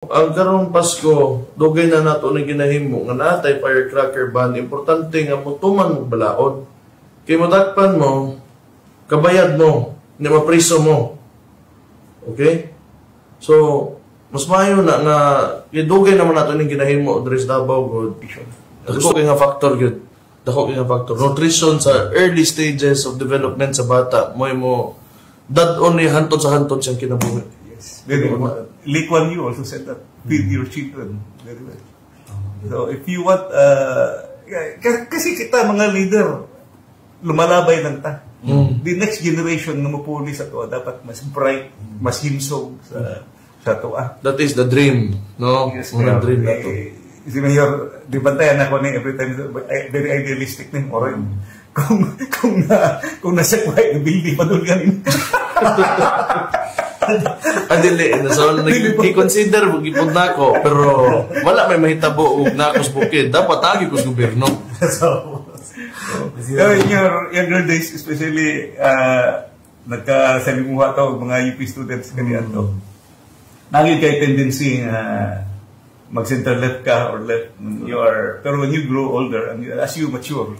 Ang karong Pasko, dugay na nato ni ginahimo nga natay firecracker ban, importante nga mutuman mo balaod. Kay modakpan mo, kabayad mo, ni mapriso mo. Okay? So, mas maayo na nga dugay naman nato ni ginahimo address Davao good. Dako kay nga factor good. Dako kay nga factor. Nutrition sa early stages of development sa bata, mo dad-on ni hantod sa hantod siyang kinabuhi. Very well. Lee Kuan Yew also said that, feed your children. Very well. So if you want, kasi kita mga leader, lumalabay lang ta. The next generation na mapuli sa to, dapat mas bright, mas himsog sa to. That is the dream, no? Yes, mga dream na to. Si Mayor, di bantayan ako ni every time, very idealistic na yung orin. Kung nasa quiet na building pa doon ganin. Dili, so i-consider gipon nako pero wala may mahitabo og nako sa bukid, dapat agi ko sa gobyerno. In your younger days, especially nagkasalimuha to mga UP students kaniya to. Naging kay tendency mag-center left ka or left pero when you grow older and as you mature,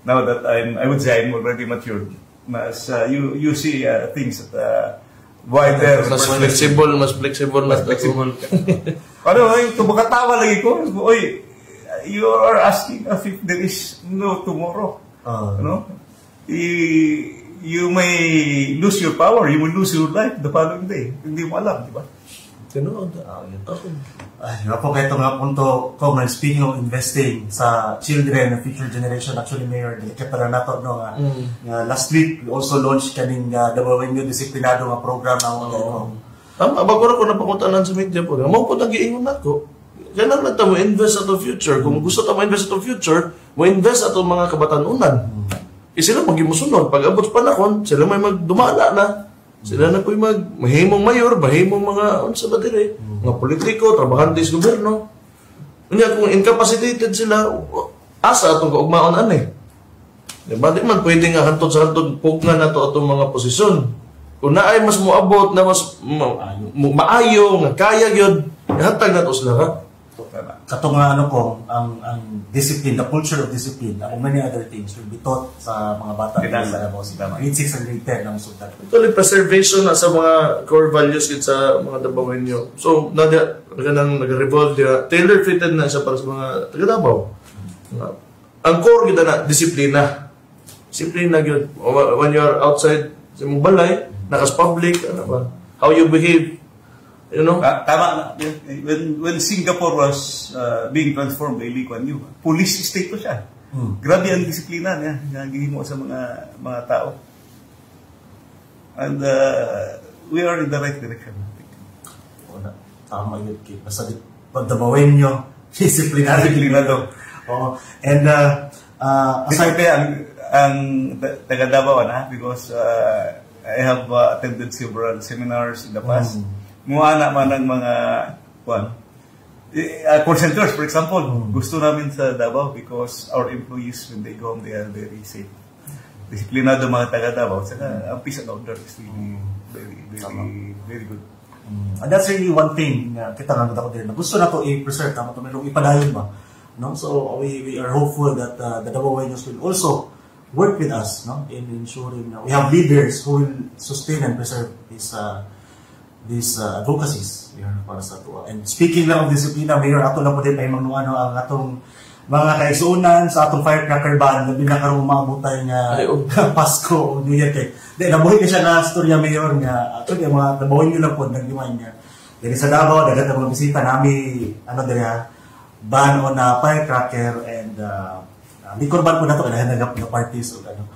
now that I would say I'm already matured, mas you see things that wider, mas flexible. Ano, tumukatawa lagi ko. Oy, you are asking us if there is no tomorrow. No? You may lose your power, you will lose your life the following day. Hindi mo alam, di ba? Po kayo ito nga punto ko, speaking of investing sa children and future generation, actually Mayor, delikit pala na ito, no, last week we also launched kaning Dabawenyo disiplinado nga program na tama, bago na ko napakuntanan sa media po, mo po nag-iingon ako, kailangan na mo invest ato future. Kung gusto mo invest ato future, mo invest ato mga kabatanunan. Sila mag-imusunod, pag abot panahon, sila may magdumala na. Sila na po'y mahimong mayor, mahimong mga, unsa ba dire, mga politiko, trabahante sa gobyerno. Kanya kung incapacitated sila, asa atong kaugmaon anay. Diba? Di man pwede nga hantod sa hantod, pugnan na ito atong mga posisyon. Kung naay mas muabot, na mas maayo, nga kaya yun, hatag na ito sila ka. Kato nga ang discipline, the culture of discipline, and many other things will be taught sa mga bata sa grade 6 and grade 10 ng sudan. Actually, preservation na sa mga core values sa mga Dabawenyo. So, nag-revolve dia, tailor-fitted na siya para sa mga taga-Davao. Ang core kita na, disiplina. Disiplina yun. When you're outside sa mong balay, nakas public, ano ba? How you behave. You know? Tama. When Singapore was being transformed by Lee Kuan Yew, police state to siya. Grabe ang disiplina niya, nagiging mo sa mga tao. And we are in the right direction. Tama yun, Kip. Basta Dabawenyo, disiplinado. And aside ang taga-Davao na, because I have attended several seminars in the past. Muana man ng mga call centers, for example, gusto namin sa Davao because our employees, when they go home, they are very safe. Disiplinado mga taga-Davao. Saka ang peace and order is really very good. And that's really one thing na kita nga ko din. Gusto na to i-preserve, tama to merong ipadayon ba? No? So we are hopeful that the Dabawenyos will also work with us, no, in ensuring that we have leaders who will sustain and preserve these advocacies para sa ato. And speaking lang of disiplina, Mayor, ato lang po din ay magnuano ang atong mga kaisunan sa atong firecracker ban na binakarong maabutay nga Pasko o New Year kay. Nabuhay na siya na storya, Mayor, nga ato yung mga nabuhay nyo lang po nagdimain niya. Dili sa Davao, dagat ang mga bisita nami, ban on firecracker and di korban po na ito kaya nagap na parties o ano.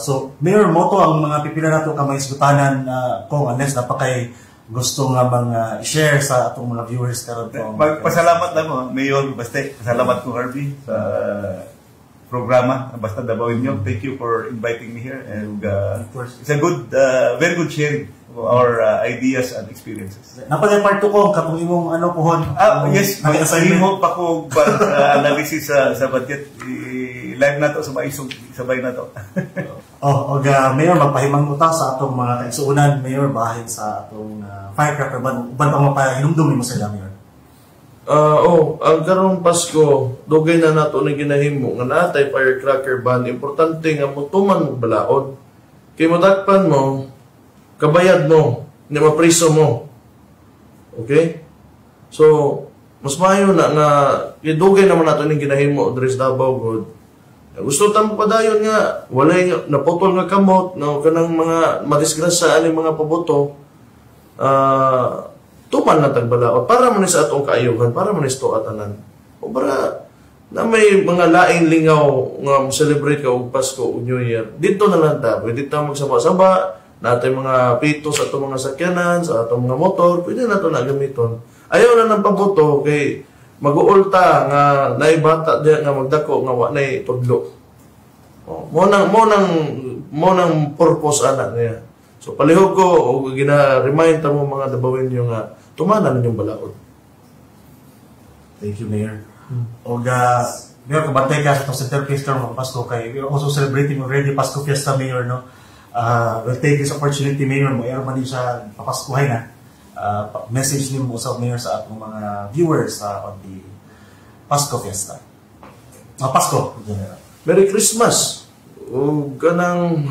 So, Mayor, moto ang mga pipila nato kamay isgutanan kung unless napakay gusto nga mga share sa atong mga viewers karon po. Magpasalamat lang mo, Mayor, basta pasalamat ko Harvey sa programa basta Dabawenyo. Thank you for inviting me here and it's a good very good sharing of our ideas and experiences. Napalay part 2 ko katong imong pohon. Yes, mag-assignment pa ko analysis sa budget. Live na to sa maisog sabay na to. Mayor, magpahimang mo ta sa atong mga kaigsuunan, Mayor, bahin sa atong firecracker ban. Uban pa mapahinumdum mo sila, Mayor. Ang karong Pasko, dugay na nato ni ginahimo nga natay firecracker ban. Importante nga mutuman mo balaod. Kay madakpan mo, kabayad mo, nga mapriso mo. Okay? So, mas mayo na nga dugay naman nato ni ginahimo Dres Davao God. Gusto tamo padayon nga walay naputol nga kamot no kanang mga madisgrasya ani mga paboto. Tuman na tagbalaod para man sa atong kaayuhan, para man sa atanan. O para na may mga laing lingaw nga celebrate ka og Pasko ug New Year. Dito na lang ta, pwede ta magsama-sama natay mga pito sa atong mga sakyanan, sa atong mga motor, pwede na to na gamiton. Ayaw na ng paboto kay mag-uulta nga naibata diya nga magdako nga wa nay tudlo. Mo nang purpose ana niya. So palihog ko og gina-remind ta mo mga Davaoenyo nyo nga tumanan ninyong balaod. Thank you, Mayor. Mayor, kabantay ka sa itong centerpiece ng Pasko kay we're also celebrating already Pasko Fiesta, Mayor, no? We'll take this opportunity, Mayor, mo man din siya papaskuhay na. Message niyo mo sa Mayor sa atong mga viewers on the Pasko Fiesta. Pasko. Merry Christmas. O kanang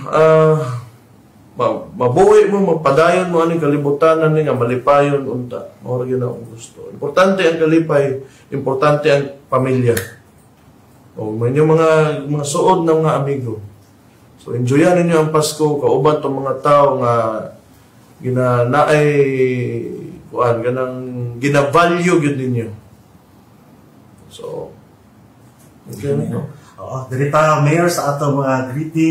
mabuhi mo, magpadayon mo aning kalibutanan ni nga malipayon unta. Mao gyud ang gusto. Importante ang kalipay, importante ang pamilya. O may mga suod ng mga amigo. So enjoyan ninyo ang Pasko kauban tong mga tao nga ginanaay kuan ganang gina-value gyud ninyo. So okay. Dili pa, Mayor, sa atong mga greeting.